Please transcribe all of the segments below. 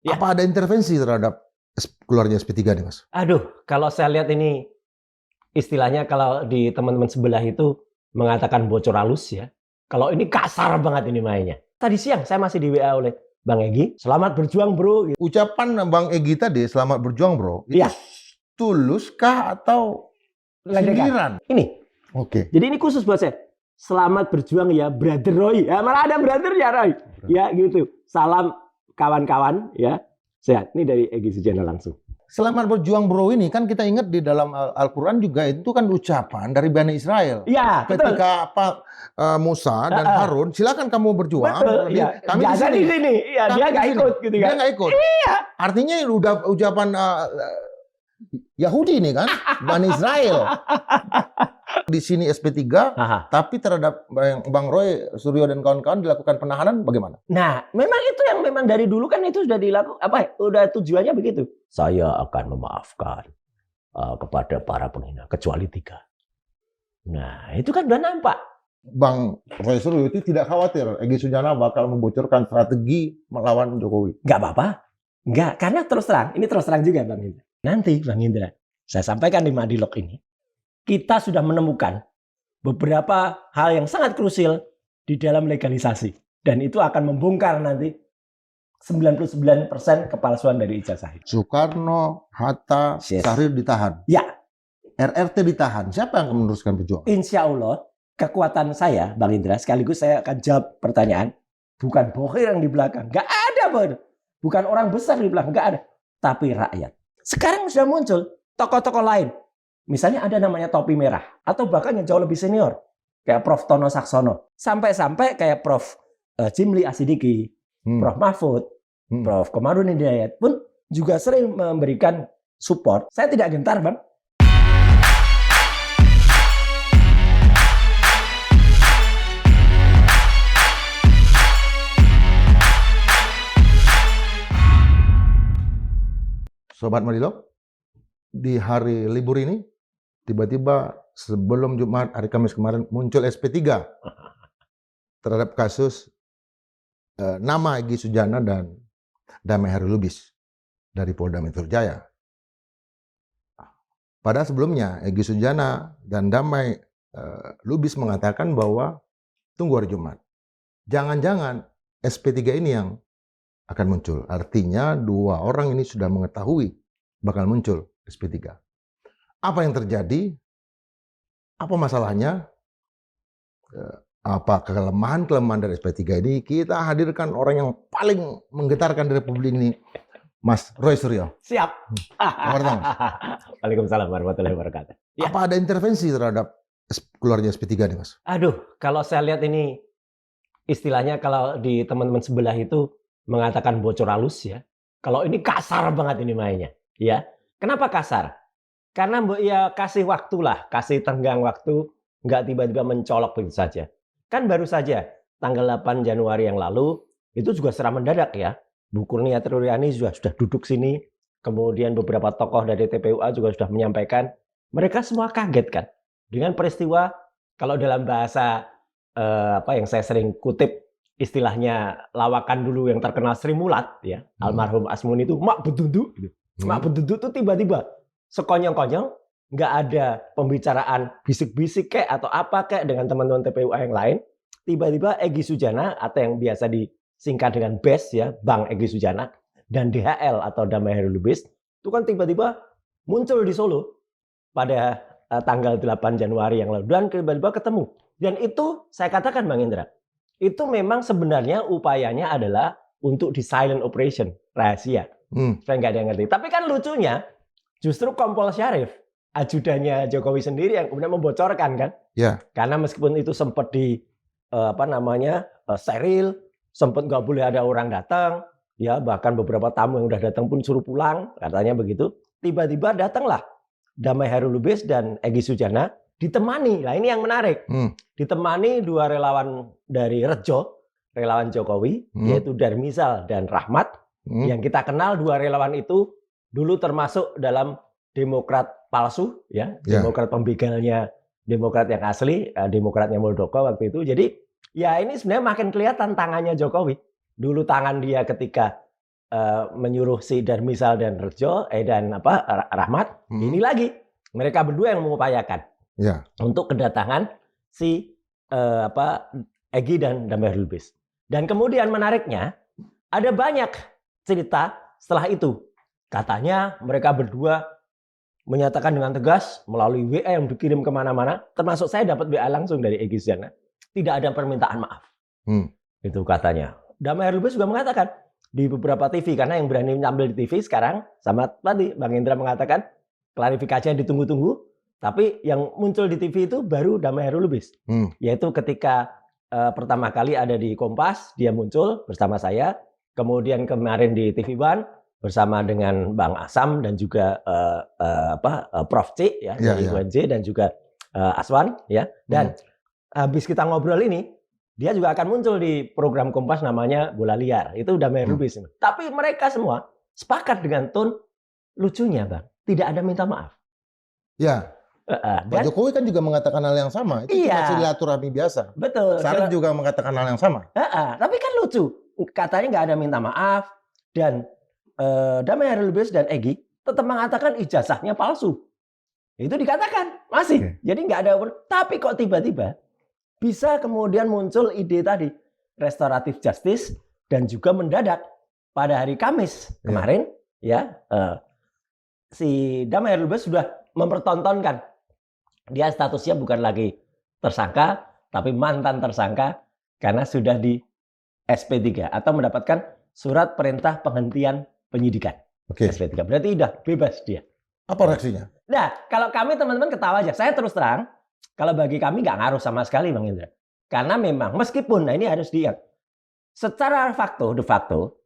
Ya. Apa ada intervensi terhadap keluarnya SP3 nih, Mas? Aduh, kalau saya lihat ini istilahnya kalau di teman-teman sebelah itu mengatakan bocor halus ya. Kalau ini kasar banget ini mainnya. Tadi siang saya masih di WA oleh Bang Egy, selamat berjuang bro. Ucapan Bang Egy tadi, selamat berjuang bro, itu Iya. tulus kah atau sindiran? Ini. Oke. Jadi ini khusus buat saya. Selamat berjuang ya, brother Roy. Ya, malah ada brothernya Roy. Ya gitu. Salam kawan-kawan ya. Sehat. Ini dari Egy Sujana langsung. Selamat berjuang bro ini kan kita ingat di dalam Al-Quran juga itu kan ucapan dari Bani Israel. Iya, betul. Ketika Musa dan Harun, silakan kamu berjuang. Betul, iya. Kami di sini. Iya, dia nggak ikut gitu kan. Dia nggak ikut. Iya. Artinya udah ucapan Yahudi ini kan, Bani Israel. Di sini SP3, tapi terhadap Bang Roy Suryo dan kawan-kawan dilakukan penahanan bagaimana? Nah, memang itu yang memang dari dulu kan itu sudah dilakukan, udah tujuannya begitu. Saya akan memaafkan kepada para penghina, kecuali 3. Nah, itu kan udah nampak. Bang Roy Suryo itu tidak khawatir Egy Sujana bakal membocorkan strategi melawan Jokowi? Nggak apa-apa. Nggak, karena terus terang, ini terus terang juga Bang Indra. Nanti Bang Indra, saya sampaikan di Madilog ini, kita sudah menemukan beberapa hal yang sangat krusial di dalam legalisasi. Dan itu akan membongkar nanti 99% kepalsuan dari ijazah. Soekarno, Hatta, Syahrir ditahan. Ya. RRT ditahan. Siapa yang akan meneruskan perjuangan? Insya Allah, kekuatan saya, Bang Indra, sekaligus saya akan jawab pertanyaan. Bukan Bohir yang di belakang. Nggak ada, Bang. Bukan orang besar di belakang. Nggak ada. Tapi rakyat. Sekarang sudah muncul tokoh-tokoh lain. Misalnya ada namanya Topi Merah. Atau bahkan yang jauh lebih senior. Kayak Prof. Tono Saksono. Sampai-sampai kayak Prof. Jimli Asidiki. Prof. Mahfud. Prof. Komarudin Hidayat pun juga sering memberikan support. Saya tidak gentar, Bang. Sobat Madilog, di hari libur ini, tiba-tiba sebelum Jumat, hari Kamis kemarin, muncul SP3 terhadap kasus nama Egy Sujana dan Damai Hairul Lubis dari Polda Metro Jaya. Padahal sebelumnya Egy Sujana dan Damai Lubis mengatakan bahwa tunggu hari Jumat. Jangan-jangan SP3 ini yang akan muncul. Artinya 2 orang ini sudah mengetahui bakal muncul SP3. Apa yang terjadi? Apa masalahnya? Apa kelemahan-kelemahan dari SP3 ini? Kita hadirkan orang yang paling menggetarkan di Republik ini, Mas Roy Suryo. Siap. Waalaikumsalam warahmatullahi wabarakatuh. Ya. Apa ada intervensi terhadap keluarnya SP3 nih, Mas? Aduh, kalau saya lihat ini istilahnya kalau di teman-teman sebelah itu mengatakan bocor halus ya. Kalau ini kasar banget ini mainnya, ya. Kenapa kasar? Karena ya kasih waktu lah, kasih tenggang waktu, nggak tiba-tiba mencolok begitu saja. Kan baru saja tanggal 8 Januari yang lalu itu juga secara mendadak ya. Bu Kurnia Truriani sudah duduk sini, kemudian beberapa tokoh dari TPUA juga sudah menyampaikan. Mereka semua kaget kan dengan peristiwa, kalau dalam bahasa yang saya sering kutip istilahnya lawakan dulu yang terkenal Sri Mulat ya, almarhum Asmun itu mak beduduk gitu. Mak beduduk tuh tiba-tiba sekonyong-konyong, nggak ada pembicaraan bisik-bisik kayak atau apa kayak dengan teman-teman TPUA yang lain. Tiba-tiba Egy Sujana atau yang biasa disingkat dengan BES ya, Bang Egy Sujana dan DHL atau Damai Hairul Lubis itu kan tiba-tiba muncul di Solo pada tanggal 8 Januari yang lalu dan tiba-tiba ketemu. Dan itu saya katakan Bang Indra, itu memang sebenarnya upayanya adalah untuk di silent operation, rahasia. Saya nggak ada yang ngerti. Tapi kan lucunya justru Kompol Syarif, ajudannya Jokowi sendiri yang kemudian membocorkan kan. Ya. Karena meskipun itu sempat di steril, sempat nggak boleh ada orang datang, ya bahkan beberapa tamu yang udah datang pun suruh pulang, katanya begitu. Tiba-tiba datanglah Damai Hairul Lubis dan Egy Sujana ditemani. Nah ini yang menarik. Ditemani 2 relawan dari Rejo, relawan Jokowi, yaitu Darmizal dan Rahmat. Yang kita kenal 2 relawan itu dulu termasuk dalam Demokrat palsu, ya, Demokrat pembegalnya Demokrat yang asli, Demokratnya Muldoko waktu itu. Jadi ya ini sebenarnya makin kelihatan tangannya Jokowi. Dulu tangan dia ketika menyuruh si Darmisal dan Rejo dan Rahmat ini lagi mereka berdua yang mengupayakan untuk kedatangan si Egy dan Damai Lubis. Dan kemudian menariknya ada banyak cerita setelah itu. Katanya mereka berdua menyatakan dengan tegas melalui WA yang dikirim kemana-mana, termasuk saya dapat WA langsung dari Egy Sujana, tidak ada permintaan maaf. Itu katanya. Damai Lubis juga mengatakan di beberapa TV, karena yang berani tampil di TV sekarang, sama tadi Bang Indra mengatakan klarifikasinya ditunggu-tunggu, tapi yang muncul di TV itu baru Damai Lubis. Yaitu ketika pertama kali ada di Kompas, dia muncul bersama saya. Kemudian kemarin di TV One bersama dengan Bang Asam dan juga Prof C ya dari UNJ dan juga Aswan ya. Dan habis kita ngobrol ini, dia juga akan muncul di program Kompas namanya Bola Liar. Itu Damai Lubis. Tapi mereka semua sepakat dengan tone lucunya, Bang. Tidak ada minta maaf. Ya. Pak Jokowi kan juga mengatakan hal yang sama. Itu cuma silaturahmi biasa. Betul. Sarif juga mengatakan hal yang sama. Tapi kan lucu. Katanya nggak ada minta maaf. Dan Damai Lubis dan Egy tetap mengatakan ijazahnya palsu. Itu dikatakan. Masih. Jadi nggak ada. Tapi kok tiba-tiba bisa kemudian muncul ide tadi. Restoratif justice. Dan juga mendadak. Pada hari Kamis kemarin. Si Damai Lubis sudah mempertontonkan. Dia statusnya bukan lagi tersangka, tapi mantan tersangka karena sudah di SP3 atau mendapatkan surat perintah penghentian penyidikan. SP3. Berarti udah bebas dia. Apa reaksinya? Nah, kalau kami teman-teman ketawa aja. Saya terus terang, kalau bagi kami nggak ngaruh sama sekali Bang Indra. Karena memang meskipun, nah ini harus diingat, secara de facto,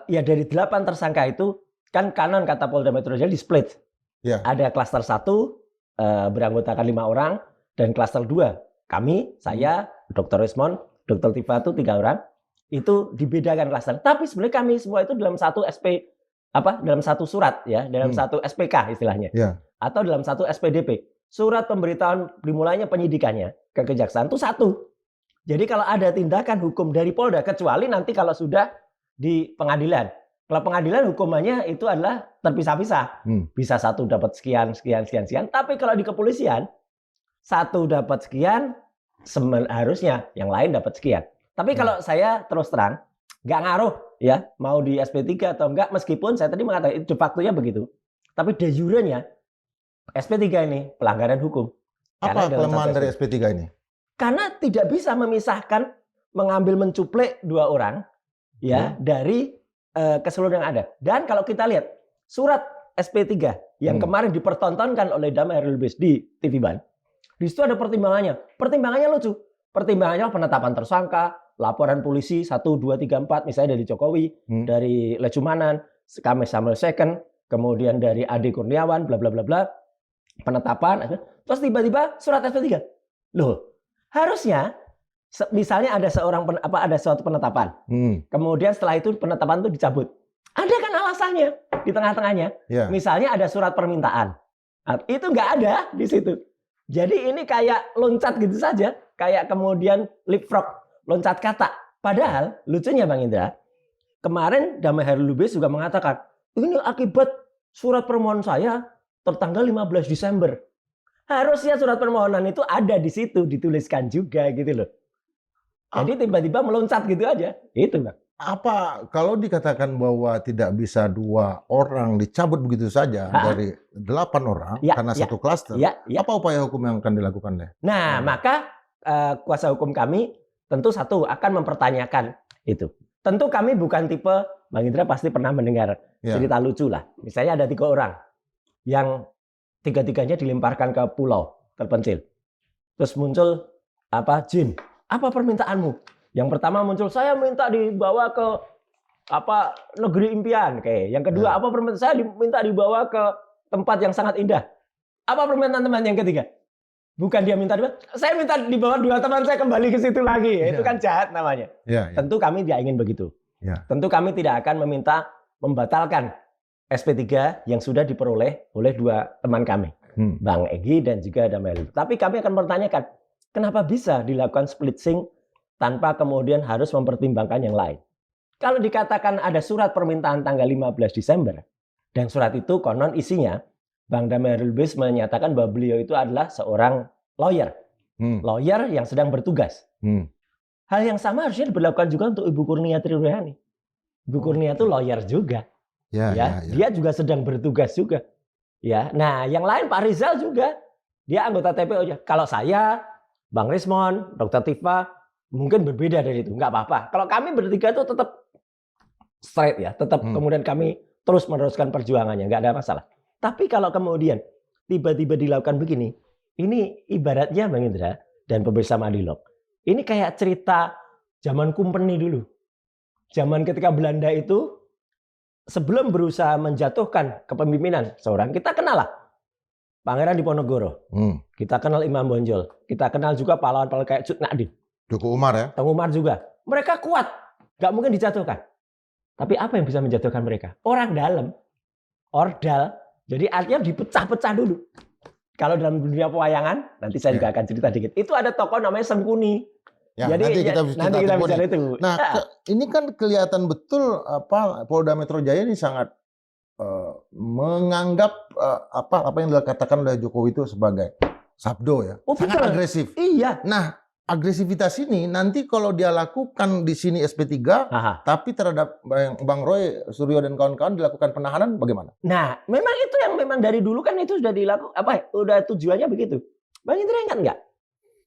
ya dari 8 tersangka itu, kan kanon kata Polda Metro Jaya di split. Ada klaster 1, beranggotakan 5 orang, dan klaster 2 kami, saya, Dr. Resmond, Dr. Tifa itu 3 orang, itu dibedakan klaster. Tapi sebenarnya kami semua itu dalam satu dalam satu surat ya, dalam satu SPK istilahnya, atau dalam satu SPDP, surat pemberitahuan dimulainya penyidikannya ke kejaksaan itu satu. Jadi kalau ada tindakan hukum dari Polda, kecuali nanti kalau sudah di pengadilan. Kalau pengadilan hukumannya itu adalah terpisah-pisah. Bisa satu dapat sekian. Tapi kalau di kepolisian, satu dapat sekian, harusnya yang lain dapat sekian. Tapi kalau saya terus terang, nggak ngaruh ya, mau di SP3 atau enggak, meskipun saya tadi mengatakan de facto-nya begitu. Tapi de jure-nya, SP3 ini pelanggaran hukum. Apa kelemahan dari SP3 ini? Karena tidak bisa memisahkan, mencuplek 2 orang ya dari keseluruhan yang ada. Dan kalau kita lihat surat SP3 yang kemarin dipertontonkan oleh Damai Lubis di TV Ban, di situ ada pertimbangannya. Pertimbangannya lucu. Pertimbangannya penetapan tersangka, laporan polisi 1, 2, 3, 4 misalnya dari Jokowi, dari Lecumanan, Kamis Samuel Second, kemudian dari Ade Kurniawan, bla bla bla bla, penetapan. Terus tiba-tiba surat SP3. Loh, harusnya misalnya ada suatu penetapan. Kemudian setelah itu penetapan itu dicabut. Ada kan alasannya di tengah-tengahnya. Misalnya ada surat permintaan. Itu nggak ada di situ. Jadi ini kayak loncat gitu saja, kayak kemudian leapfrog, loncat kata. Padahal lucunya Bang Indra, kemarin Damai Lubis juga mengatakan, ini akibat surat permohonan saya tertanggal 15 Desember. Harusnya surat permohonan itu ada di situ, dituliskan juga gitu loh. Jadi tiba-tiba meloncat gitu aja. Itu, Bang. Apa kalau dikatakan bahwa tidak bisa 2 orang dicabut begitu saja dari 8 orang karena satu klaster? Apa upaya hukum yang akan dilakukan deh? Nah, maka kuasa hukum kami tentu satu akan mempertanyakan itu. Tentu kami bukan tipe, Bang Indra pasti pernah mendengar cerita lucu lah. Misalnya ada 3 orang yang 3-tiganya dilemparkan ke pulau terpencil. Terus muncul Jin. Apa permintaanmu? Yang pertama muncul, saya minta dibawa ke negeri impian. Yang kedua, apa permintaan? Saya minta dibawa ke tempat yang sangat indah. Apa permintaan teman yang ketiga? Bukan dia minta, saya minta dibawa 2 teman saya kembali ke situ lagi. Itu kan jahat namanya. Tentu kami tidak ingin begitu. Tentu kami tidak akan meminta membatalkan SP3 yang sudah diperoleh oleh 2 teman kami, Bang Egy dan juga Damai Lubis. Tapi kami akan bertanyakan, kenapa bisa dilakukan splitsing tanpa kemudian harus mempertimbangkan yang lain? Kalau dikatakan ada surat permintaan tanggal 15 Desember, dan surat itu konon isinya, Bang Damai Lubis menyatakan bahwa beliau itu adalah seorang lawyer. Lawyer yang sedang bertugas. Hal yang sama harusnya diberlakukan juga untuk Ibu Kurnia Triyodoyani. Ibu Kurnia itu lawyer juga. Ya. Dia juga sedang bertugas juga. Ya. Nah, yang lain Pak Rizal juga. Dia anggota TPO-nya. Kalau saya, Bang Rismon, Dr. Tifa, mungkin berbeda dari itu. Nggak apa-apa. Kalau kami bertiga itu tetap straight ya. Tetap kemudian kami terus meneruskan perjuangannya. Nggak ada masalah. Tapi kalau kemudian tiba-tiba dilakukan begini, ini ibaratnya Bang Indra dan pemirsa Madilog. Ini kayak cerita zaman Kumpeni dulu. Zaman ketika Belanda itu sebelum berusaha menjatuhkan kepemimpinan seorang, kita kenal lah Pangeran Diponegoro. Kita kenal Imam Bonjol. Kita kenal juga pahlawan-pahlawan kayak Cut Nyak Dien. Tuku Umar ya? Tengku Umar juga. Mereka kuat. Nggak mungkin dijatuhkan. Tapi apa yang bisa menjatuhkan mereka? Orang dalam. Ordal. Jadi artinya dipecah-pecah dulu. Kalau dalam dunia pewayangan, nanti saya juga akan cerita dikit. Itu ada tokoh namanya Sengkuni. Ya, jadi nanti kita bicara itu. Nah, ini kan kelihatan betul Polda Metro Jaya ini sangat menganggap apa yang dikatakan oleh Jokowi itu sebagai sabdo ya. Sangat betul. Agresif. Iya. Nah, agresivitas ini nanti kalau dia lakukan di sini SP3, tapi terhadap Bang Roy Suryo dan kawan-kawan dilakukan penahanan bagaimana? Nah, memang itu yang memang dari dulu kan itu sudah dilakukan, udah tujuannya begitu. Bang Indra ingat nggak?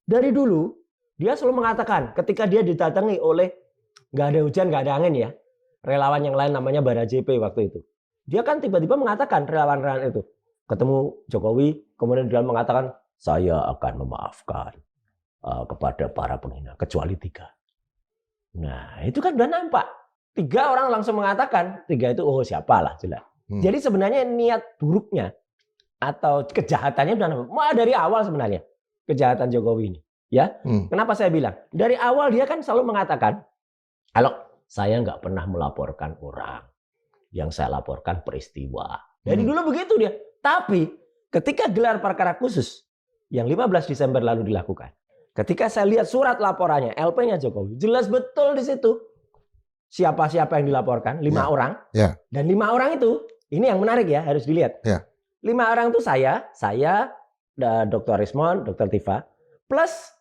Dari dulu dia selalu mengatakan ketika dia didatangi oleh nggak ada hujan, nggak ada angin ya, relawan yang lain namanya Bara JP waktu itu. Dia kan tiba-tiba mengatakan relawan-relawan itu ketemu Jokowi, kemudian dia mengatakan saya akan memaafkan kepada para penghina kecuali 3. Nah itu kan udah nampak 3 orang langsung mengatakan 3 itu siapalah jelas. Jadi sebenarnya niat buruknya atau kejahatannya udah nampak dari awal sebenarnya kejahatan Jokowi ini. Ya, kenapa saya bilang dari awal dia kan selalu mengatakan kalau saya nggak pernah melaporkan orang, yang saya laporkan peristiwa. Dari dulu begitu dia. Tapi ketika gelar perkara khusus yang 15 Desember lalu dilakukan, ketika saya lihat surat laporannya, LP-nya Jokowi, jelas betul di situ siapa-siapa yang dilaporkan, 5 orang. Dan 5 orang itu, ini yang menarik ya, harus dilihat. 5 orang itu saya, Dr. Rismon, Dr. Tifa, plus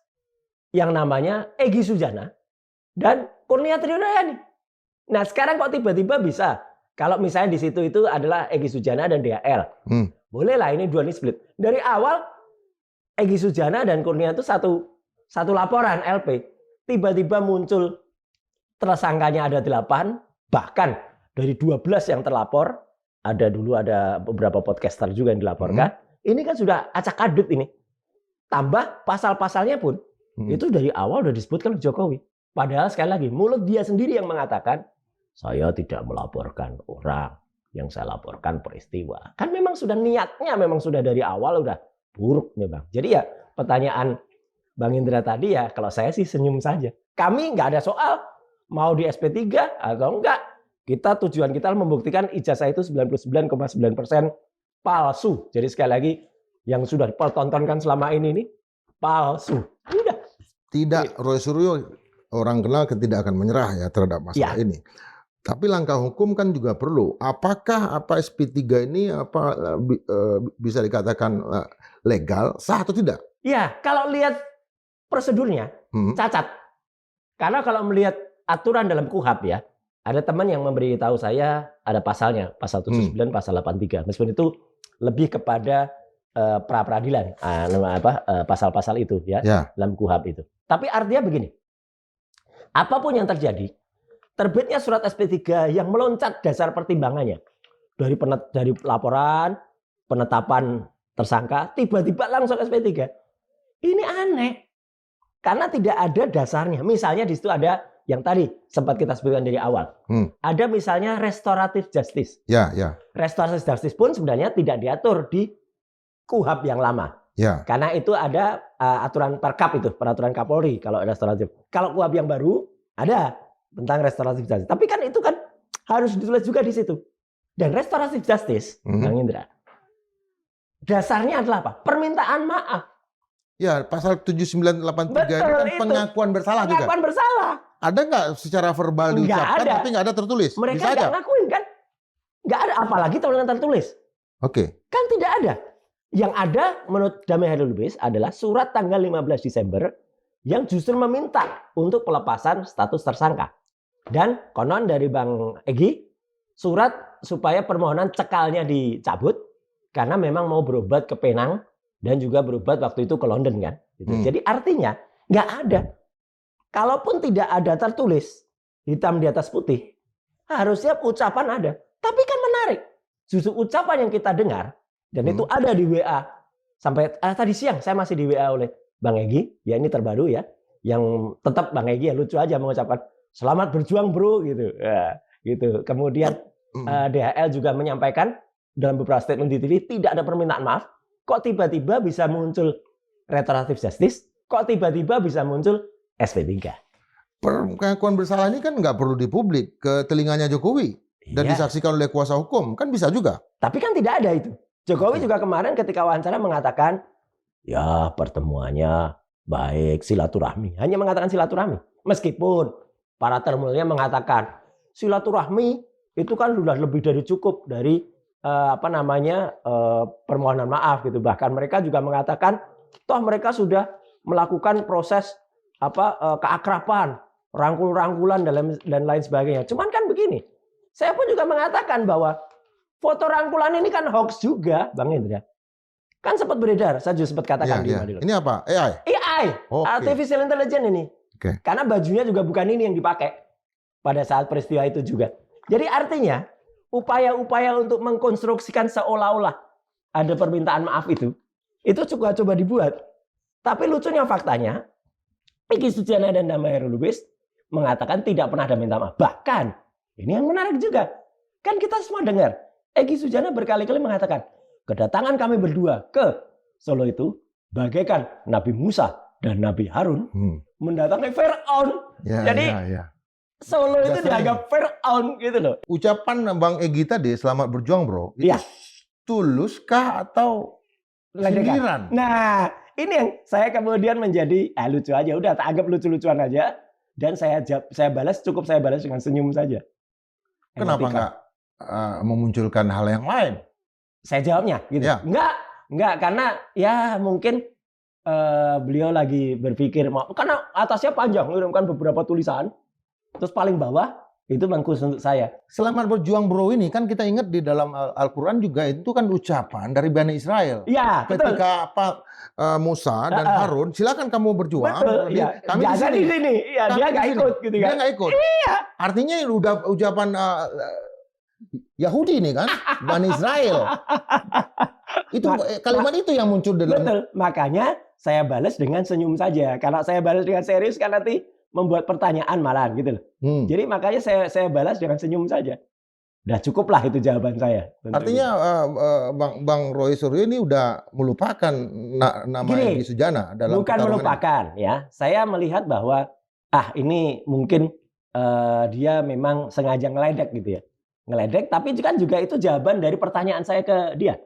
yang namanya Egy Sujana dan Kurnia Triyodoyani. Nah sekarang kok tiba-tiba bisa? Kalau misalnya di situ itu adalah Egy Sujana dan DHL. Bolehlah ini dua ini split. Dari awal Egy Sujana dan Kurnia itu satu laporan LP. Tiba-tiba muncul tersangkanya ada 8. Bahkan dari 12 yang terlapor. Dulu ada beberapa podcaster juga yang dilaporkan. Ini kan sudah acak adut ini. Tambah pasal-pasalnya pun. Itu dari awal sudah disebutkan Jokowi. Padahal sekali lagi mulut dia sendiri yang mengatakan saya tidak melaporkan orang, yang saya laporkan peristiwa. Kan memang sudah niatnya memang sudah dari awal udah buruk memang. Jadi ya pertanyaan Bang Indra tadi ya kalau saya sih senyum saja. Kami nggak ada soal mau di SP3 atau enggak. Tujuan kita membuktikan ijazah itu 99,9% palsu. Jadi sekali lagi yang sudah dipertontonkan selama ini palsu. Udah. Tidak, Roy Suryo orang kenal tidak akan menyerah ya terhadap masalah ini. Tapi langkah hukum kan juga perlu. Apakah SP3 ini bisa dikatakan legal, sah atau tidak? Ya, kalau lihat prosedurnya cacat. Karena kalau melihat aturan dalam KUHP ya, ada teman yang memberitahu saya ada pasalnya, pasal 79, pasal 83. Meskipun itu lebih kepada pra peradilan, pasal-pasal itu ya dalam KUHP itu. Tapi artinya begini, apapun yang terjadi, terbitnya surat SP3 yang meloncat dasar pertimbangannya dari laporan, penetapan tersangka, tiba-tiba langsung SP3. Ini aneh, karena tidak ada dasarnya. Misalnya di situ ada yang tadi sempat kita sebutkan dari awal, ada misalnya restoratif justice. Restoratif justice pun sebenarnya tidak diatur di KUHP yang lama. Karena itu ada aturan Perkap itu, peraturan Kapolri kalau restoratif. Kalau KUHP yang baru ada tentang restoratif justice. Tapi kan itu kan harus ditulis juga di situ. Dan restoratif justice, Bang Indra, dasarnya adalah apa? Permintaan maaf. Ya, pasal 7983 itu kan pengakuan bersalah juga. Pengakuan bersalah. Ada nggak secara verbal Nggak diucapkan ada. tapi nggak ada tertulis? Mereka Bisa aja. nggak ngakuin kan? Nggak ada, apalagi tulisan tertulis. Oke. Kan tidak ada. Yang ada menurut Damai Hairul Lubis adalah surat tanggal 15 Desember yang justru meminta untuk pelepasan status tersangka. Dan konon dari Bang Egy, surat supaya permohonan cekalnya dicabut karena memang mau berobat ke Penang dan juga berobat waktu itu ke London kan. Gitu. Jadi artinya nggak ada. Kalaupun tidak ada tertulis hitam di atas putih, harusnya ucapan ada. Tapi kan menarik. Justru ucapan yang kita dengar dan itu ada di WA. Sampai tadi siang saya masih di WA oleh Bang Egy, ya ini terbaru ya. Yang tetap Bang Egy ya lucu aja mengucapkan selamat berjuang bro gitu. Ya, gitu. Kemudian DHL juga menyampaikan dalam beberapa statement di TV tidak ada permintaan maaf. Kok tiba-tiba bisa muncul restoratif justice? Kok tiba-tiba bisa muncul SP3? Pengakuan bersalah ini kan nggak perlu dipublik ke telinganya Jokowi dan Iya. disaksikan oleh kuasa hukum, kan bisa juga. Tapi kan tidak ada itu. Jokowi juga kemarin ketika wawancara mengatakan, ya pertemuannya baik, silaturahmi. Hanya mengatakan silaturahmi. Meskipun para termulnya mengatakan silaturahmi itu kan sudah lebih dari cukup dari permohonan maaf gitu. Bahkan mereka juga mengatakan, toh mereka sudah melakukan proses keakraban, rangkul-rangkulan dan lain sebagainya. Cuman kan begini, saya pun juga mengatakan bahwa foto rangkulan ini kan hoax juga, Bang Indra. Kan sempat beredar, saya juga sempat katakan di Madinah. Ini apa? AI? AI, artificial intelligence ini. Karena bajunya juga bukan ini yang dipakai pada saat peristiwa itu juga. Jadi artinya upaya-upaya untuk mengkonstruksikan seolah-olah ada permintaan maaf itu coba dibuat. Tapi lucunya faktanya, Egy Sujana dan Damai Hairul Lubis mengatakan tidak pernah ada minta maaf. Bahkan, ini yang menarik juga. Kan kita semua dengar, Egy Sujana berkali-kali mengatakan, kedatangan kami berdua ke Solo itu bagaikan Nabi Musa dan Nabi Harun mendatangi Fir'aun. Jadi Solo itu dianggap Fir'aun gitu loh. Ucapan Bang Egy tadi, selamat berjuang bro, itu tulus kah atau sindiran? Nah, ini yang saya kemudian menjadi lucu aja. Udah tak anggap lucu-lucuan aja. Dan saya balas dengan senyum saja. Kenapa nggak memunculkan hal yang lain? Saya jawabnya gitu. Ya. Enggak, karena ya mungkin beliau lagi berpikir karena atasnya panjang, mengirimkan beberapa tulisan. Terus paling bawah itu khusus untuk saya. Selamat berjuang bro ini kan kita ingat di dalam Al-Quran juga itu kan ucapan dari Bani Israel. Iya, ketika Musa dan Harun, silakan kamu berjuang. Betul, iya. Kami di sini. Iya, dia nggak ikut gitu kan. Dia nggak ikut. Iya. Artinya udah ucapan Yahudi ini kan, Bani Israel. Itu kalimat itu yang muncul dalam. Betul. Makanya saya balas dengan senyum saja. Karena saya balas dengan serius kan nanti membuat pertanyaan malah gitu loh. Jadi makanya saya balas dengan senyum saja. Udah cukuplah itu jawaban saya. Artinya Bang Roy Suryo ini udah melupakan nama Egy Sujana dalam bukan melupakan ya. Saya melihat bahwa ini mungkin dia memang sengaja ngeledek gitu ya. Ngeledek tapi kan juga itu jawaban dari pertanyaan saya ke dia.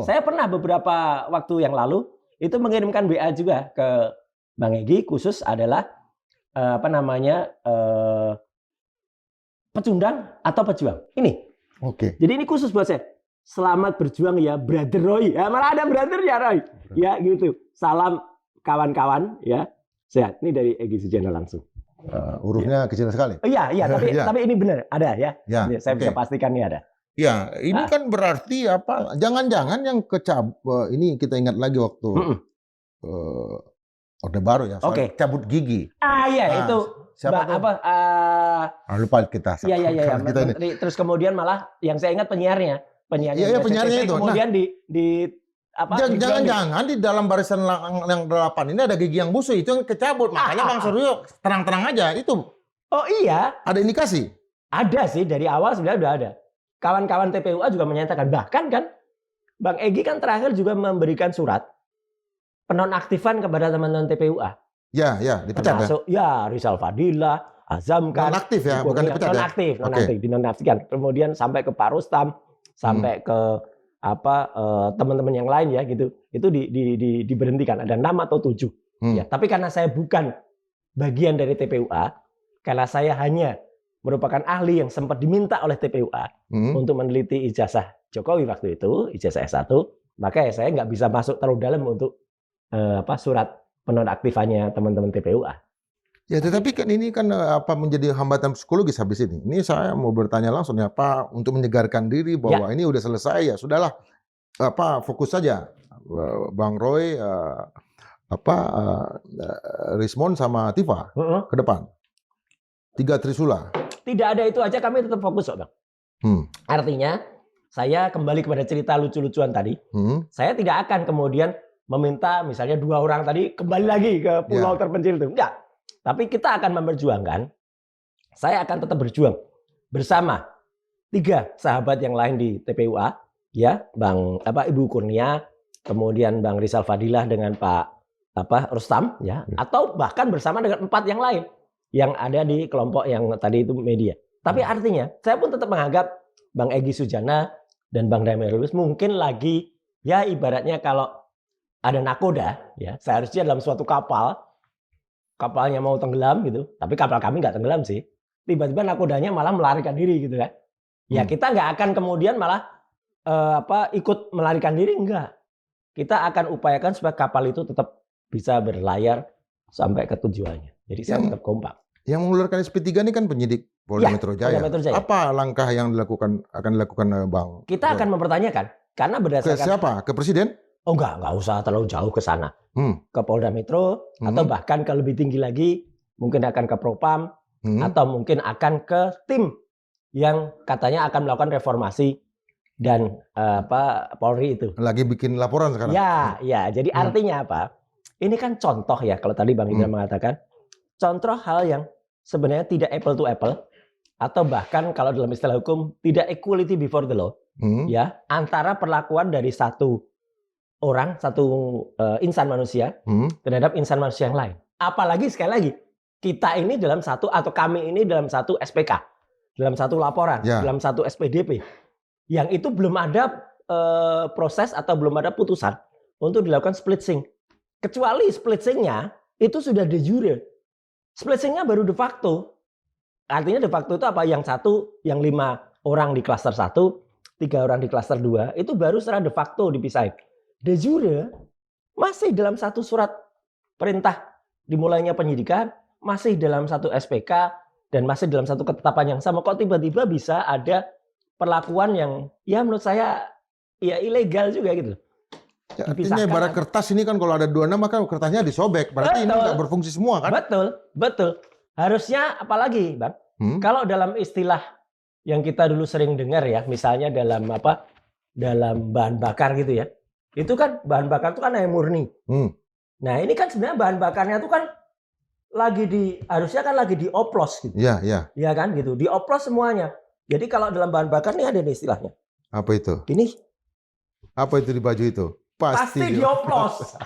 Saya pernah beberapa waktu yang lalu itu mengirimkan WA juga ke Bang Egy khusus adalah pecundang atau pejuang. Ini. Oke. Jadi ini khusus buat saya. Selamat berjuang ya, Brother Roy. Ya, malah ada brothernya Roy. Ya, gitu. Salam kawan-kawan ya. Sehat. Ini dari Egy Sujana langsung. Hurufnya kecil sekali. Iya, tapi ini benar, ada ya. Saya bisa pastikan ini ada. Ya, ini kan berarti apa? Jangan-jangan yang ini kita ingat lagi waktu Orde Baru ya, soal cabut gigi. Iya, itu siapa tuh? Lupa kita. Iya. Terus kemudian malah yang saya ingat penyiarnya. Iya, penyiarnya itu. Kemudian jangan-jangan di dalam barisan yang 8 ini ada gigi yang busuk, itu yang kecabut. Makanya Bang Suryo terang-terang aja itu. Oh iya. Ada indikasi? Ada sih, dari awal sebenarnya udah ada. Kawan-kawan TPUA juga menyatakan, bahkan kan Bang Egy kan terakhir juga memberikan surat penonaktifan kepada teman-teman TPUA. Ya, dipecat. Termasuk ya Rizal Fadila, Azam kan. Nonaktif ya, bukan dipecat ya. Nonaktif, dinonaktifkan. Kemudian sampai ke Pak Rustam, sampai ke teman-teman yang lain ya gitu. Itu diberhentikan. Ada 6 atau 7. Ya, tapi karena saya bukan bagian dari TPUA, karena saya hanya merupakan ahli yang sempat diminta oleh TPUA untuk meneliti ijazah Jokowi waktu itu, ijazah S1, maka saya nggak bisa masuk terlalu dalam untuk surat penonaktifannya teman-teman TPUA. Ya, tetapi kan ini kan menjadi hambatan psikologis habis ini. Ini saya mau bertanya langsung ya Pak, untuk menyegarkan diri bahwa ini udah selesai ya, sudahlah fokus saja Bang Roy, Rismond sama Tifa ke depan. 3 Trisula. Tidak ada itu aja kami tetap fokus kok Bang. Artinya saya kembali kepada cerita lucu-lucuan tadi. Saya tidak akan kemudian meminta misalnya 2 orang tadi kembali lagi ke pulau terpencil itu. Enggak. Tapi kita akan memperjuangkan, saya akan tetap berjuang bersama 3 sahabat yang lain di TPUA, ya, Ibu Kurnia, kemudian Bang Rizal Fadilah dengan Pak Rustam, ya, atau bahkan bersama dengan 4 yang lain yang ada di kelompok yang tadi itu media. Tapi artinya, saya pun tetap menganggap Bang Egy Sujana dan Bang Damai Lulus mungkin lagi, ya ibaratnya kalau ada nakoda, ya, seharusnya dalam suatu kapalnya mau tenggelam gitu, tapi kapal kami nggak tenggelam sih. Tiba-tiba nakodanya malah melarikan diri gitu kan. Ya kita nggak akan kemudian malah ikut melarikan diri, enggak. Kita akan upayakan supaya kapal itu tetap bisa berlayar sampai ke tujuannya. Jadi saya tetap kompak. Yang mengeluarkan SP3 ini kan penyidik Polda Metro Jaya. Apa langkah yang akan dilakukan Bang? Kita akan mempertanyakan karena berdasarkan ke siapa? Ke presiden? Oh enggak usah terlalu jauh ke sana. Ke Polda Metro atau bahkan ke lebih tinggi lagi, mungkin akan ke Propam atau mungkin akan ke tim yang katanya akan melakukan reformasi dan Polri itu. Lagi bikin laporan sekarang. Ya. Jadi artinya apa? Ini kan contoh ya, kalau tadi Bang Indra mengatakan contoh hal yang sebenarnya tidak apple to apple atau bahkan kalau dalam istilah hukum tidak equality before the law, ya, antara perlakuan dari satu insan manusia terhadap insan manusia yang lain. Apalagi sekali lagi, kita ini dalam satu atau kami ini dalam satu SPK, dalam satu laporan, dalam satu SPDP, yang itu belum ada proses atau belum ada putusan untuk dilakukan split sync. Kecuali split sync-nya itu sudah de jure. Split sync-nya baru de facto. Artinya de facto itu apa? Yang 5 orang di klaster 1, 3 orang di klaster 2, itu baru secara de facto dipisahin. De jure masih dalam satu surat perintah dimulainya penyidikan, masih dalam satu SPK, dan masih dalam satu ketetapan yang sama. Kok tiba-tiba bisa ada perlakuan yang ya menurut saya ya ilegal juga gitu. Ya, artinya ibarat kertas ini kan kalau ada 2 nama kan kertasnya disobek. Berarti ini nggak berfungsi semua kan? Betul. Harusnya apalagi Bang, kalau dalam istilah yang kita dulu sering dengar ya, misalnya dalam bahan bakar gitu ya. Itu kan bahan bakar itu kan air murni. Nah ini kan sebenarnya bahan bakarnya itu kan harusnya kan lagi dioplos gitu. Iya. Iya kan gitu, dioplos semuanya. Jadi kalau dalam bahan bakar ini ada nih istilahnya. Apa itu? Ini. Apa itu di baju itu? Pasti dioplos.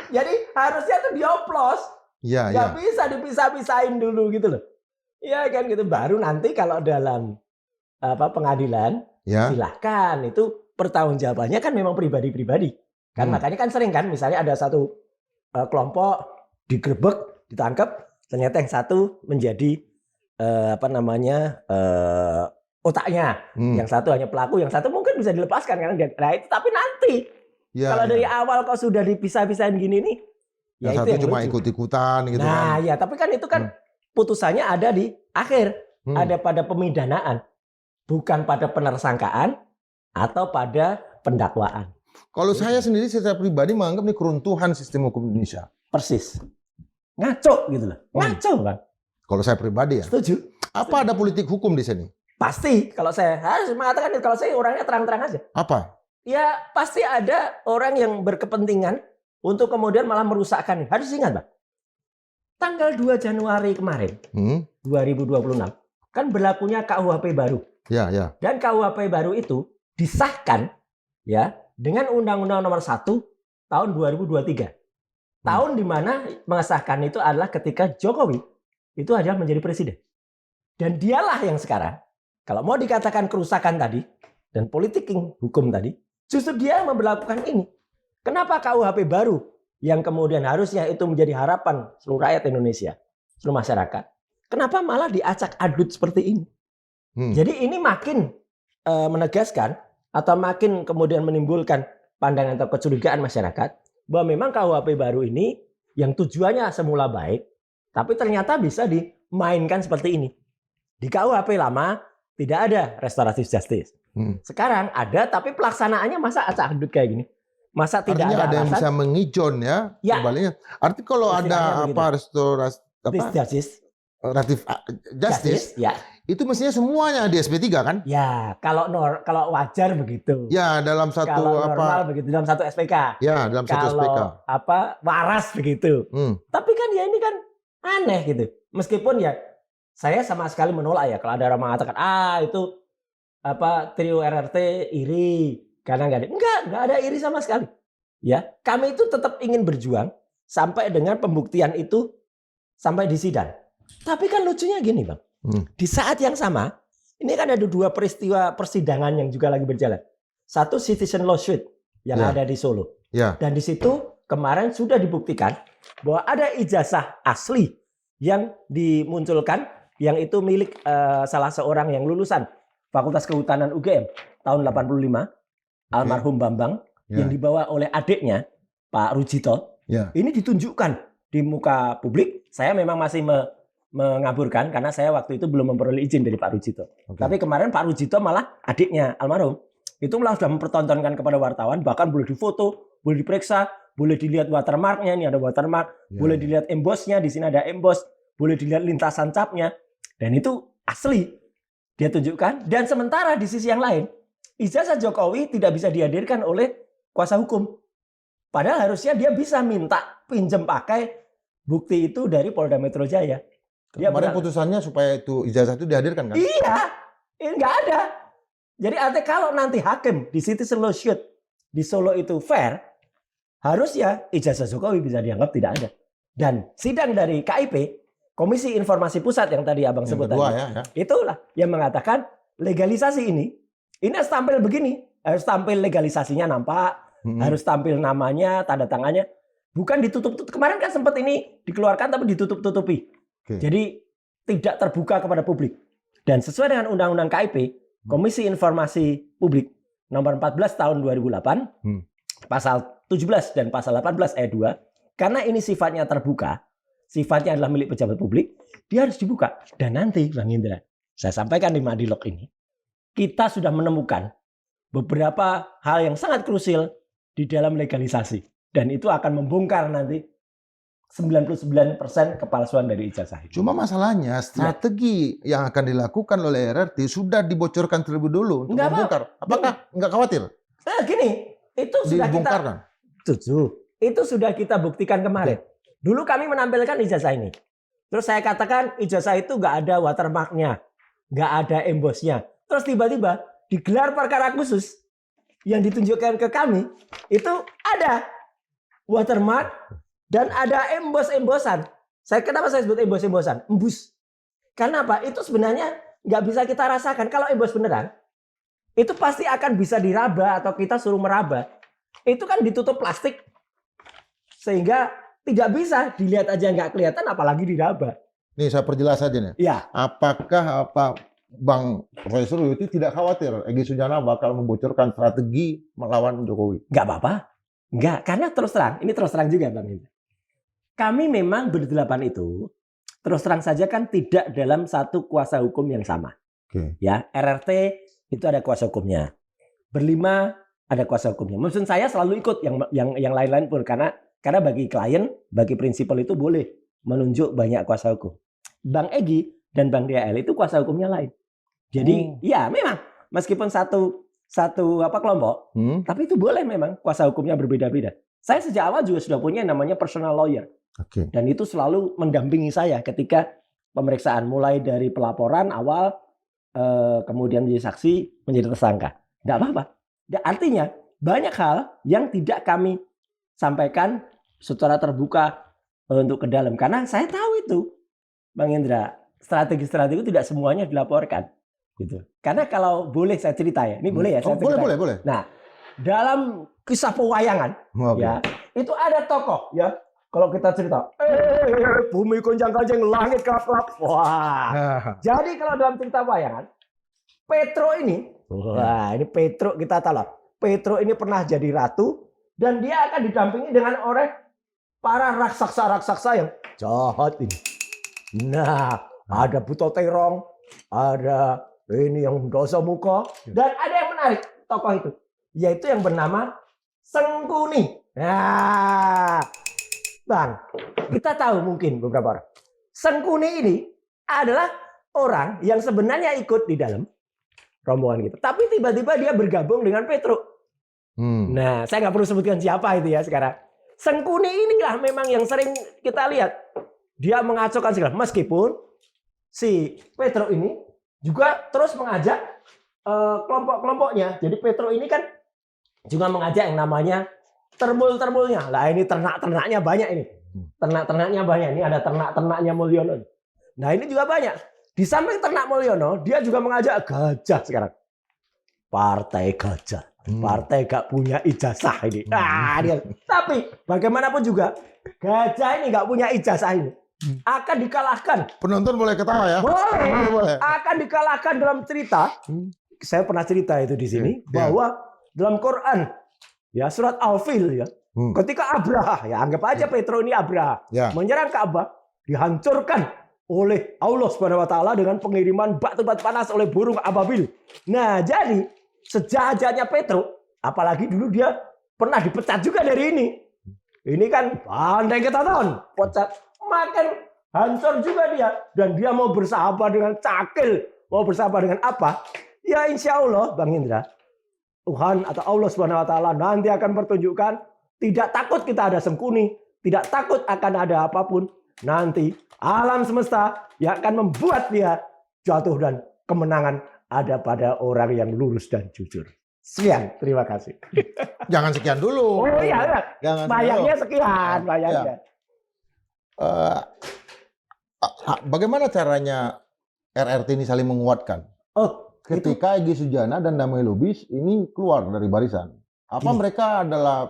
Jadi harusnya tuh dioplos. Iya. Nggak bisa dipisah-pisahin dulu gitu loh. Iya kan gitu. Baru nanti kalau dalam pengadilan silahkan itu pertanggungjawabannya kan memang pribadi-pribadi. Kan makanya kan sering kan misalnya ada satu kelompok digerebek, ditangkap, ternyata yang satu menjadi otaknya, yang satu hanya pelaku, yang satu mungkin bisa dilepaskan kan. Nah itu tapi nanti kalau dari awal kok sudah dipisah-pisahin gini nih, yang satu cuma ikut-ikutan gitu nah, kan. ya tapi kan itu kan putusannya ada di akhir, ada pada pemidanaan, bukan pada penersangkaan atau pada pendakwaan. Kalau saya sendiri secara pribadi menganggap ini keruntuhan sistem hukum Indonesia. Persis. Ngaco gitu loh. Ngaco Bang. Kalau saya pribadi ya. Setuju. Apa ada politik hukum di sini? Pasti. Kalau saya harus mengatakan kalau saya orangnya terang-terang aja. Apa? Ya pasti ada orang yang berkepentingan untuk kemudian malah merusakkan. Harus ingat Bang. Tanggal 2 Januari kemarin 2026 kan berlakunya KUHP baru. Ya. Dan KUHP baru itu disahkan ya dengan Undang-Undang Nomor 1 tahun 2023. Tahun di mana mengesahkan itu adalah ketika Jokowi itu adalah menjadi presiden. Dan dialah yang sekarang, kalau mau dikatakan kerusakan tadi, dan politik hukum tadi, justru dia yang memberlakukan ini. Kenapa KUHP baru yang kemudian harusnya itu menjadi harapan seluruh rakyat Indonesia seluruh masyarakat. Kenapa malah diacak adut seperti ini? Jadi ini makin menegaskan atau makin kemudian menimbulkan pandangan atau kecurigaan masyarakat bahwa memang KUHP baru ini yang tujuannya semula baik, tapi ternyata bisa dimainkan seperti ini. Di KUHP lama tidak ada restoratif justice. Sekarang ada, tapi pelaksanaannya masa acak adut kayak gini. Masa tidak Artinya ada yang alasan? bisa mengijon ya, Ya. sebaliknya. Artinya kalau Istilahnya ada begitu. apa restoratif justice, Ya. itu mestinya semuanya di SP3 kan? Ya, kalau wajar begitu. Ya, dalam satu Kalau normal apa? begitu dalam satu SPK. Ya, dalam satu SPK. Kalau waras begitu. Tapi kan ya ini kan aneh gitu. Meskipun ya saya sama sekali menolak ya kalau ada orang mengatakan itu trio RRT iri karena enggak ada iri sama sekali. Ya, kami itu tetap ingin berjuang sampai dengan pembuktian itu sampai di sidang. Tapi kan lucunya gini, Bang. Di saat yang sama, ini kan ada dua peristiwa persidangan yang juga lagi berjalan. Satu citizen lawsuit yang ada di Solo. Dan di situ kemarin sudah dibuktikan bahwa ada ijazah asli yang dimunculkan yang itu milik salah seorang yang lulusan Fakultas Kehutanan UGM tahun 85, almarhum Bambang, yang dibawa oleh adiknya Pak Rujito. Ini ditunjukkan di muka publik. Saya memang masih mengaburkan karena saya waktu itu belum memperoleh izin dari Pak Rujito. Tapi kemarin Pak Rujito malah adiknya almarhum itu malah sudah mempertontonkan kepada wartawan, bahkan boleh difoto, boleh diperiksa, boleh dilihat watermarknya, ini ada watermark, boleh dilihat embossnya, di sini ada emboss, boleh dilihat lintasan capnya, dan itu asli dia tunjukkan. Dan sementara di sisi yang lain, ijazah Jokowi tidak bisa dihadirkan oleh kuasa hukum. Padahal harusnya dia bisa minta pinjam pakai bukti itu dari Polda Metro Jaya. Kemarin putusannya supaya itu ijazah itu dihadirkan kan? Iya, ini nggak ada. Jadi artinya kalau nanti hakim di citizen lawsuit di Solo itu fair, harusnya ijazah Jokowi bisa dianggap tidak ada. Dan sidang dari KIP, Komisi Informasi Pusat yang tadi Abang sebut tadi, itulah yang mengatakan legalisasi ini harus tampil begini, harus tampil legalisasinya nampak, harus tampil namanya, tanda tangannya, bukan ditutup. Kemarin kan sempat ini dikeluarkan tapi ditutup-tutupi. Jadi tidak terbuka kepada publik. Dan sesuai dengan Undang-Undang KIP, Komisi Informasi Publik nomor 14 tahun 2008, pasal 17 dan pasal 18 ayat 2, karena ini sifatnya terbuka, sifatnya adalah milik pejabat publik, dia harus dibuka. Dan nanti Bang Indra, saya sampaikan di Madilog ini, kita sudah menemukan beberapa hal yang sangat krusial di dalam legalisasi. Dan itu akan membongkar nanti 99% kepalsuan dari ijazah itu. Cuma masalahnya strategi yang akan dilakukan oleh RRT sudah dibocorkan terlebih dulu untuk membongkar. Apakah nggak khawatir? Gini, itu sudah dibongkarkan. Itu sudah kita buktikan kemarin. Dulu kami menampilkan ijazah ini. Terus saya katakan ijazah itu nggak ada watermarknya, nggak ada embossnya. Terus tiba-tiba digelar perkara khusus yang ditunjukkan ke kami itu ada watermark dan ada emboss-embossan. Kenapa saya sebut emboss-embossan? Embus. Karena apa? Itu sebenarnya nggak bisa kita rasakan. Kalau emboss beneran, itu pasti akan bisa diraba atau kita suruh meraba. Itu kan ditutup plastik. Sehingga tidak bisa dilihat aja nggak kelihatan, apalagi diraba. Nih saya perjelas aja nih. Ya. Apakah Bang Profesor Yuti tidak khawatir Egy Sujana bakal membocorkan strategi melawan Jokowi? Nggak apa-apa. Nggak, karena terus terang. Ini terus terang juga Bang Indra. Kami memang berdelapan itu terus terang saja kan tidak dalam satu kuasa hukum yang sama. Ya, RRT itu ada kuasa hukumnya. Berlima ada kuasa hukumnya. Maksud saya selalu ikut yang lain-lain pun karena bagi klien, bagi prinsipal itu boleh menunjuk banyak kuasa hukum. Bang Egy dan Bang DL itu kuasa hukumnya lain. Jadi ya memang meskipun satu kelompok, tapi itu boleh memang kuasa hukumnya berbeda-beda. Saya sejak awal juga sudah punya namanya personal lawyer. Dan itu selalu mendampingi saya ketika pemeriksaan mulai dari pelaporan awal kemudian menjadi saksi, menjadi tersangka. Tidak apa-apa. Artinya banyak hal yang tidak kami sampaikan secara terbuka untuk ke dalam. Karena saya tahu itu, Bang Indra, strategi-strategi itu tidak semuanya dilaporkan. Gitu. Karena kalau boleh saya cerita ya, ini boleh ya? Saya boleh. Nah, dalam kisah pewayangan, ya itu ada tokoh, ya kalau kita cerita, bumi gonjang-ganjing, langit kelap-kelap. Wah. Jadi kalau dalam cerita wayangan, Petro ini, wah ini Petro kita tahu lah. Petro ini pernah jadi ratu dan dia akan didampingi dengan oleh para raksasa-raksasa yang jahat ini. Nah, ada Buto Terong, ada ini yang dosa muka, dan ada yang menarik tokoh itu, yaitu yang bernama Sengkuni. Nah, Bang, kita tahu mungkin beberapa orang. Sengkuni ini adalah orang yang sebenarnya ikut di dalam rombongan kita, tapi tiba-tiba dia bergabung dengan Petro. Nah, saya nggak perlu sebutkan siapa itu ya sekarang. Sengkuni inilah memang yang sering kita lihat. Dia mengacaukan segala. Meskipun si Petro ini juga terus mengajak kelompok-kelompoknya. Jadi Petro ini kan juga mengajak yang namanya terbul-terbulnya. Lah ini ternak-ternaknya banyak ini. Ternak-ternaknya banyak. Ini ada ternak-ternaknya Mulyono. Nah ini juga banyak. Di samping ternak Mulyono, dia juga mengajak gajah sekarang. Partai gajah. Partai gak punya ijazah ini. Tapi bagaimanapun juga gajah ini gak punya ijazah ini akan dikalahkan. Penonton boleh ketawa ya? Boleh. Akan dikalahkan dalam cerita. Saya pernah cerita itu di sini bahwa dalam Quran ya surat Al-Fil ya. Ketika Abraha ya anggap aja Petro ini Abraha menyerang Ka'bah dihancurkan oleh Allah Subhanahu wa taala dengan pengiriman batu-batu panas oleh burung ababil. Nah, jadi sejahatnya Petro, apalagi dulu dia pernah dipecat juga dari ini. Ini kan pandai kita tonton, pecat, makin hancur juga dia. Dan dia mau bersahabat dengan cakil, mau bersahabat dengan apa? Ya insya Allah, Bang Indra, Tuhan atau Allah Subhanahu Wa Taala nanti akan pertunjukkan. Tidak takut kita ada Sengkuni, tidak takut akan ada apapun. Nanti alam semesta yang akan membuat dia jatuh dan kemenangan ada pada orang yang lurus dan jujur. Sekian, terima kasih. Jangan sekian dulu. Oh iya, bayangnya sekian, bayangnya. Bagaimana caranya RRT ini saling menguatkan? Ketika Egy Sujana dan Damai Lubis ini keluar dari barisan, apa mereka adalah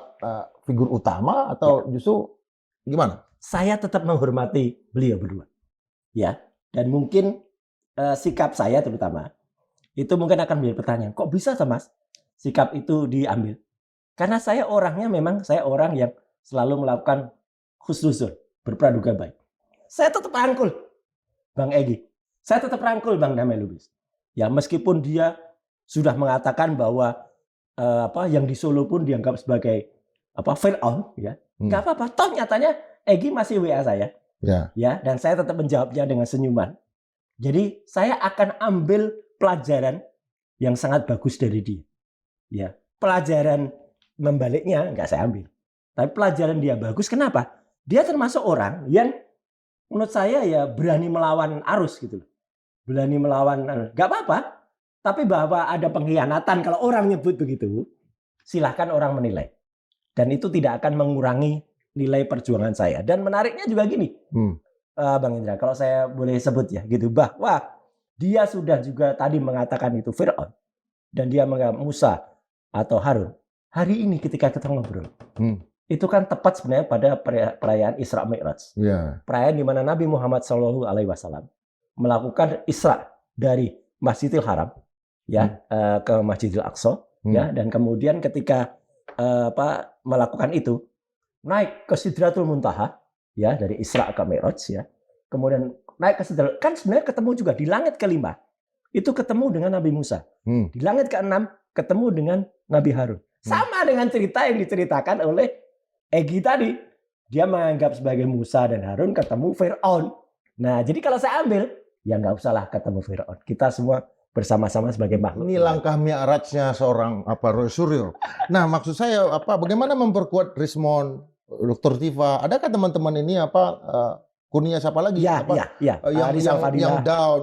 figur utama atau justru gimana? Saya tetap menghormati beliau berdua, ya. Dan mungkin sikap saya terutama itu mungkin akan menjadi pertanyaan, kok bisa Mas sikap itu diambil? Karena saya orangnya memang saya orang yang selalu melakukan husnuzon, berpraduga baik. Saya tetap rangkul Bang Egy. Saya tetap rangkul Bang Damai Lubis. Ya meskipun dia sudah mengatakan bahwa yang di Solo pun dianggap sebagai Fir'aun, ya. Nggak apa-apa. Toh nyatanya Egy masih WA saya. Ya, dan saya tetap menjawabnya dengan senyuman. Jadi saya akan ambil pelajaran yang sangat bagus dari dia. Ya, pelajaran membaliknya nggak saya ambil. Tapi pelajaran dia bagus. Kenapa? Dia termasuk orang yang menurut saya ya berani melawan arus gitu loh. Berani melawan arus. Nggak apa-apa. Tapi bahwa ada pengkhianatan kalau orang nyebut begitu, silahkan orang menilai. Dan itu tidak akan mengurangi nilai perjuangan saya. Dan menariknya juga gini, Bang Indra, kalau saya boleh sebut ya gitu, bahwa dia sudah juga tadi mengatakan itu Fir'aun. Dan dia menganggap Musa atau Harun. Hari ini ketika kita ngobrol, itu kan tepat sebenarnya pada perayaan Isra Mi'raj. Perayaan di mana Nabi Muhammad SAW melakukan Isra dari Masjidil Haram ya ke Masjidil Aqsa ya, dan kemudian ketika melakukan itu naik ke Sidratul Muntaha ya, dari Isra ke Mi'raj ya. Kemudian naik ke Sidratul, kan sebenarnya ketemu juga di langit kelima. Itu ketemu dengan Nabi Musa. Di langit keenam ketemu dengan Nabi Harun. Sama dengan cerita yang diceritakan oleh Egy tadi. Dia menganggap sebagai Musa dan Harun ketemu Fir'aun. Nah, jadi kalau saya ambil, ya nggak usahlah ketemu Fir'aun. Kita semua bersama-sama sebagai makhluk. Ini langkah mi'rajnya seorang Roy Suryo. Nah, maksud saya bagaimana memperkuat Rismond, Dr. Tifa? Adakah teman-teman ini Kurnia siapa lagi? Ya.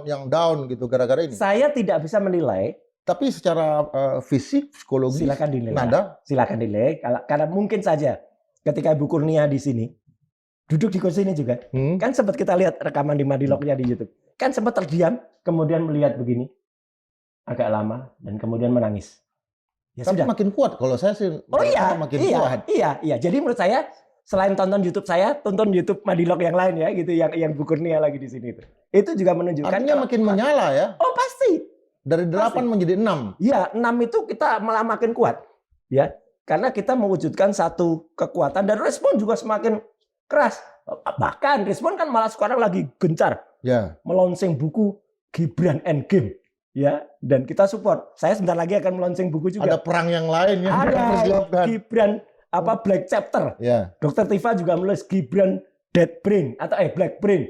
Yang down gitu gara-gara ini. Saya tidak bisa menilai. Tapi secara fisik, psikologis, silakan dinilai. nada, silakan dinilai. Karena mungkin saja ketika Ibu Kurnia di sini duduk di kursi ini juga, kan sempat kita lihat rekaman di Madilognya di YouTube. Kan sempat terdiam, kemudian melihat begini agak lama dan kemudian menangis. Ya tapi sudah. makin kuat kalau saya sih. Oh iya, makin kuat. Iya. Jadi menurut saya Selain tonton YouTube saya, tonton YouTube Madilog yang lain ya, gitu, yang Bu Kurnia lagi di sini itu. Itu juga menunjukkan Artinya makin menyala ya. Oh pasti. Dari 8 menjadi 6. Ya, 6 itu kita malah makin kuat. Ya, karena kita mewujudkan satu kekuatan dan respon juga semakin keras. Bahkan respon kan malah sekarang lagi gencar. Ya. Melonsing buku Gibran Endgame. Ya, dan kita support. Saya sebentar lagi akan melonsing buku juga. Ada perang yang lain yang ada dipersiapkan. Gibran Black Chapter. Ya. Dr. Tifa juga menulis Gibran Dead Brain atau Black Brain.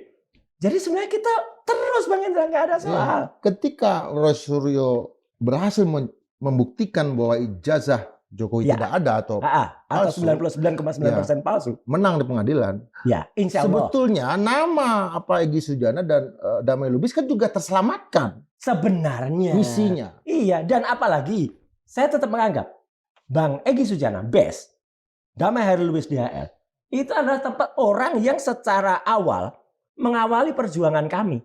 Jadi sebenarnya kita terus Bang Indra, nggak ada soal. Ya. Ketika Roy Suryo berhasil membuktikan bahwa ijazah Jokowi tidak ada atau palsu, atau 99,9% palsu, menang di pengadilan. Ya, insya Allah. Sebetulnya nama Egy Sujana dan Damai Lubis kan juga terselamatkan. Sebenarnya. Misinya. Iya, dan apalagi saya tetap menganggap Bang Egy Sujana, BES, Damai Hairil Lubis DHL, itu adalah tempat orang yang secara awal mengawali perjuangan kami.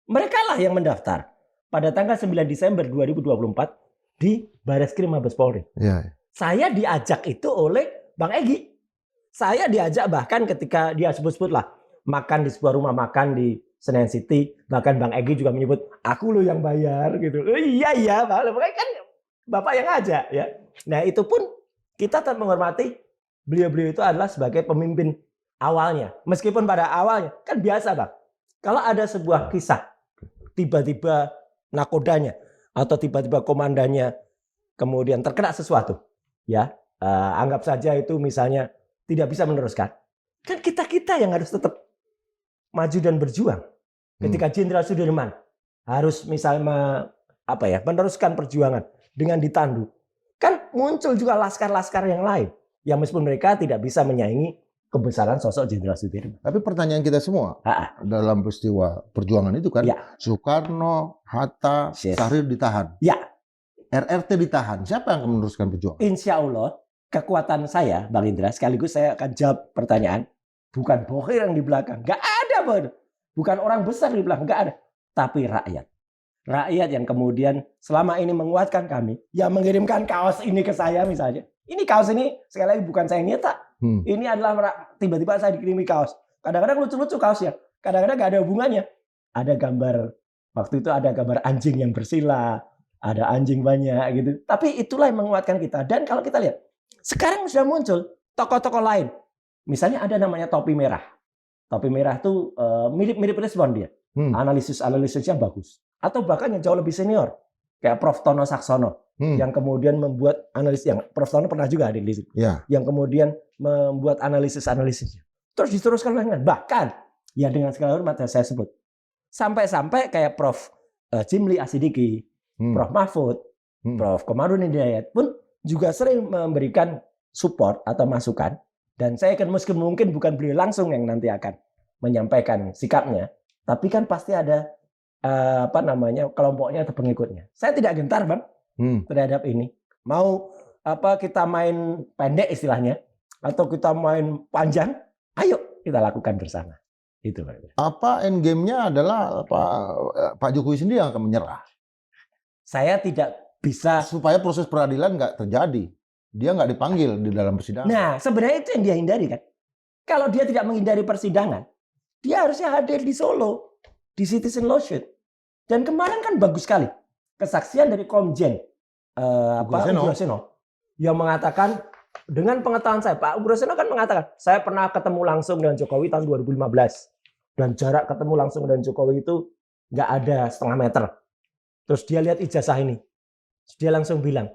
Mereka lah yang mendaftar pada tanggal 9 Desember 2024 di Bareskrim Mabes Polri. Ya. Saya diajak itu oleh Bang Egy. Saya diajak bahkan ketika dia sebut-sebut lah makan di sebuah rumah makan di Senen City. Bahkan Bang Egy juga menyebut, aku loh yang bayar gitu. Iya, makanya kan Bapak yang ngajak ya. Nah itu pun kita tetap menghormati beliau-beliau itu adalah sebagai pemimpin awalnya. Meskipun pada awalnya kan biasa Bang. Kalau ada sebuah kisah tiba-tiba nakodanya atau tiba-tiba komandannya kemudian terkena sesuatu, ya anggap saja itu misalnya tidak bisa meneruskan, kan kita yang harus tetap maju dan berjuang. Ketika Jenderal Sudirman harus misalnya meneruskan perjuangan dengan ditandu, kan muncul juga laskar-laskar yang lain yang meskipun mereka tidak bisa menyaingi kebesaran sosok Jenderal Sudirman. Tapi pertanyaan kita semua dalam peristiwa perjuangan itu kan, Soekarno, Hatta, Syahrir ditahan. Ya. RRT ditahan. Siapa yang akan meneruskan perjuangan? Insya Allah kekuatan saya, Bang Indra, sekaligus saya akan jawab pertanyaan. Bukan Bohir yang di belakang. Nggak ada, Bang. Bukan orang besar di belakang. Nggak ada. Tapi rakyat. Rakyat yang kemudian selama ini menguatkan kami. Yang mengirimkan kaos ini ke saya misalnya. Ini kaos ini sekali lagi bukan saya nyetak. Ini adalah tiba-tiba saya dikirimi kaos. Kadang-kadang lucu-lucu kaosnya. Kadang-kadang nggak ada hubungannya. Ada gambar, waktu itu ada gambar anjing yang bersila. Ada anjing banyak gitu. Tapi itulah yang menguatkan kita. Dan kalau kita lihat, sekarang sudah muncul tokoh-tokoh lain. Misalnya ada namanya Topi Merah. Topi Merah itu mirip-mirip respon dia. Analisis-analisisnya bagus. Atau bahkan yang jauh lebih senior. Kayak Prof. Tono Saksono. Yang kemudian membuat analisis. Yang Prof. Tono pernah juga hadir di sini. Ya. Yang kemudian membuat analisis-analisisnya. Terus diteruskan dengan bahkan, ya dengan segala hormat saya sebut. Sampai-sampai kayak Prof. Jimli Asidiki, Prof. Mahfud, Prof. Komarudin Hidayat pun juga sering memberikan support atau masukan. Dan saya akan mungkin bukan beliau langsung yang nanti akan menyampaikan sikapnya, tapi kan pasti ada kelompoknya atau pengikutnya. Saya tidak gentar Bang terhadap ini. Mau kita main pendek istilahnya atau kita main panjang, ayo kita lakukan bersama. Itu Bang. Apa endgame-nya adalah Pak Jokowi sendiri yang akan menyerah? Saya tidak bisa. Supaya proses peradilan nggak terjadi. Dia nggak dipanggil di dalam persidangan. Nah, sebenarnya itu yang dia hindari kan. Kalau dia tidak menghindari persidangan, dia harusnya hadir di Solo, di Citizen Lawsuit. Dan kemarin kan bagus sekali kesaksian dari Komjen Ugroseno yang mengatakan dengan pengetahuan saya, Pak Ugroseno kan mengatakan, saya pernah ketemu langsung dengan Jokowi tahun 2015 dan jarak ketemu langsung dengan Jokowi itu nggak ada setengah meter. Terus dia lihat ijazah ini. Terus dia langsung bilang,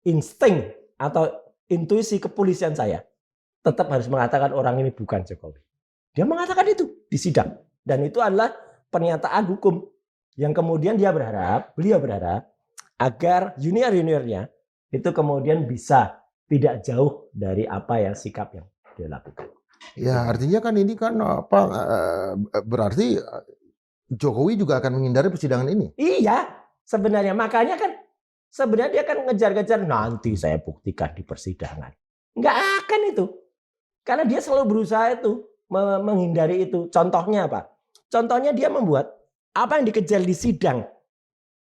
insting atau intuisi kepolisian saya tetap harus mengatakan orang ini bukan Jokowi. Dia mengatakan itu di sidang. Dan itu adalah pernyataan hukum yang kemudian beliau berharap agar junior-juniornya itu kemudian bisa tidak jauh dari apa yang sikap yang dia lakukan. Ya, artinya kan ini kan berarti Jokowi juga akan menghindari persidangan ini. Iya. Sebenarnya makanya kan sebenarnya dia kan ngejar-ngejar nanti saya buktikan di persidangan. Nggak akan itu. Karena dia selalu berusaha itu menghindari itu. Contohnya apa? Contohnya dia membuat apa yang dikejar di sidang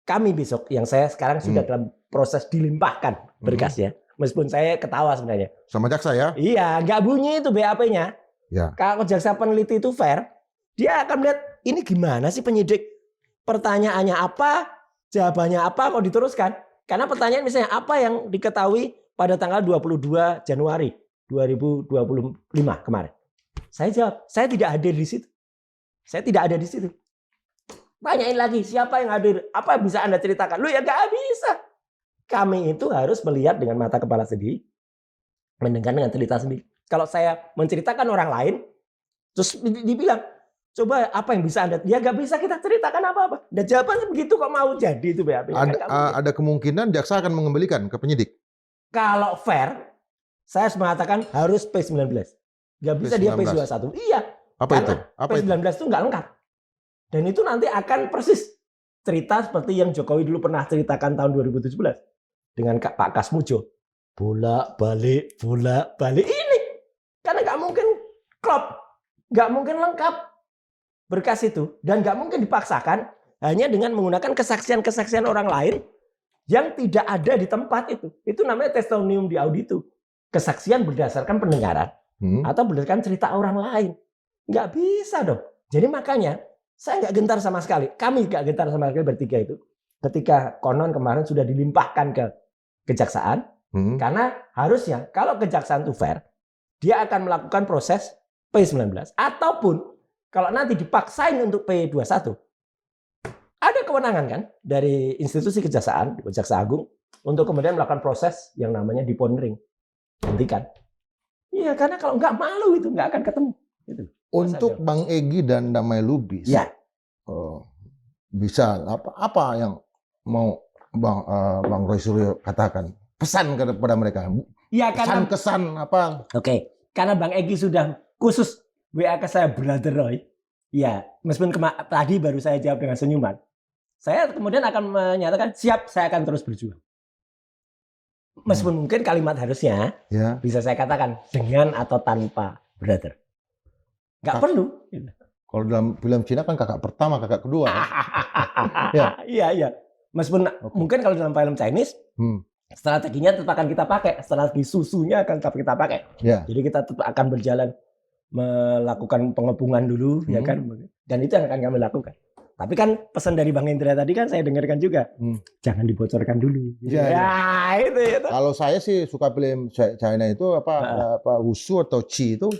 kami besok yang saya sekarang sudah dalam proses dilimpahkan berkasnya. Meskipun saya ketawa sebenarnya. Sama jaksa ya? Iya, nggak bunyi itu BAP-nya. Ya. Kalau jaksa peneliti itu fair, dia akan melihat ini gimana sih penyidik. Pertanyaannya apa, jawabannya apa, kok diteruskan. Karena pertanyaan misalnya apa yang diketahui pada tanggal 22 Januari 2025 kemarin. Saya jawab, saya tidak hadir di situ. Saya tidak ada di situ. Tanyain lagi, siapa yang hadir? Apa yang bisa Anda ceritakan? Lu ya nggak bisa. Kami itu harus melihat dengan mata kepala sendiri, mendengar dengan telinga sendiri. Kalau saya menceritakan orang lain, terus dibilang, coba apa yang bisa Anda? Ya nggak bisa kita ceritakan apa-apa. Dan jawabannya begitu kok mau jadi itu BAP. Ada kemungkinan jaksa akan mengembalikan ke penyidik. Kalau fair, saya harus mengatakan harus P19. Nggak bisa dia P21. Iya. Apa itu? P19 itu nggak lengkap. Dan itu nanti akan persis cerita seperti yang Jokowi dulu pernah ceritakan tahun 2017 dengan Pak Kasmujo. Bolak-balik ini. Karena nggak mungkin klop, nggak mungkin lengkap berkas itu, dan nggak mungkin dipaksakan hanya dengan menggunakan kesaksian-kesaksian orang lain yang tidak ada di tempat itu. Itu namanya testimonium di auditu. Kesaksian berdasarkan pendengaran atau berdasarkan cerita orang lain. Nggak bisa dong. Jadi makanya saya nggak gentar sama sekali. Kami nggak gentar sama sekali bertiga itu. Ketika konon kemarin sudah dilimpahkan ke kejaksaan. Karena harusnya kalau kejaksaan itu fair, dia akan melakukan proses P19. Ataupun kalau nanti dipaksain untuk P21, ada kewenangan kan dari institusi kejaksaan, Jaksa Agung, untuk kemudian melakukan proses yang namanya deponering. Hentikan. Iya, karena kalau nggak malu itu nggak akan ketemu. Gitu. Untuk Bang Egy dan Damai Lubis, ya. Bisa apa yang mau Bang Roy Suryo katakan? Pesan kepada mereka. Ya, karena kesan apa? Oke, karena Bang Egy sudah khusus WA ke saya, Brother Roy. Ya, meskipun tadi baru saya jawab dengan senyuman. Saya kemudian akan menyatakan siap, saya akan terus berjuang. Meskipun mungkin kalimat harusnya bisa saya katakan dengan atau tanpa brother. Nggak perlu. Kalau dalam film Cina kan kakak pertama, kakak kedua. Iya. Meskipun mungkin kalau dalam film Chinese, strateginya tetap akan kita pakai. Strategi susunya akan tetap kita pakai. Jadi kita tetap akan berjalan melakukan pengepungan dulu, ya kan? Dan itu yang akan kami lakukan. Tapi kan pesan dari Bang Indra tadi kan saya dengarkan juga. Jangan dibocorkan dulu. Itu. Kalau saya sih suka film China itu apa Wushu atau Qi itu.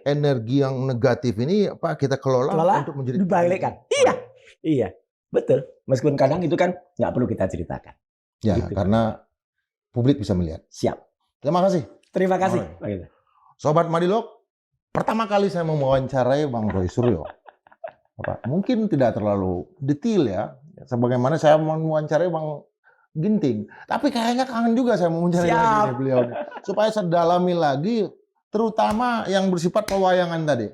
Energi yang negatif ini kita kelola untuk menjadi dibalikkan. Iya. Betul. Meskipun kadang itu kan nggak perlu kita ceritakan. Ya, gitu. Karena publik bisa melihat. Siap. Terima kasih. Terima kasih. Sobat Madilog, pertama kali saya mewawancarai Bang Roy Suryo. Mungkin tidak terlalu detail ya, sebagaimana saya mewawancarai Bang Ginting. Tapi kayaknya kangen juga saya mewawancarai lagi beliau, supaya saya dalami lagi, terutama yang bersifat pewayangan tadi.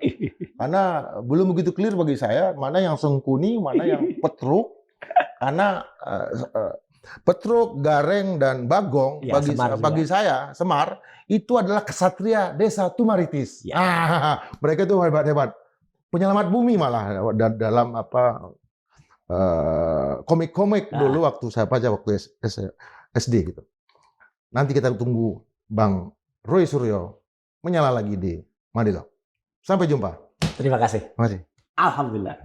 Karena belum begitu clear bagi saya mana yang Sengkuni, mana yang Petruk. Karena Petruk, Gareng, dan Bagong bagi saya Semar itu adalah kesatria desa Tumaritis. Mereka itu hebat-hebat. Penyelamat bumi malah dalam komik-komik dulu waktu saya baca waktu SD gitu. Nanti kita tunggu Bang Roy Suryo menyala lagi di Madilog. Sampai jumpa. Terima kasih. Terima kasih. Alhamdulillah.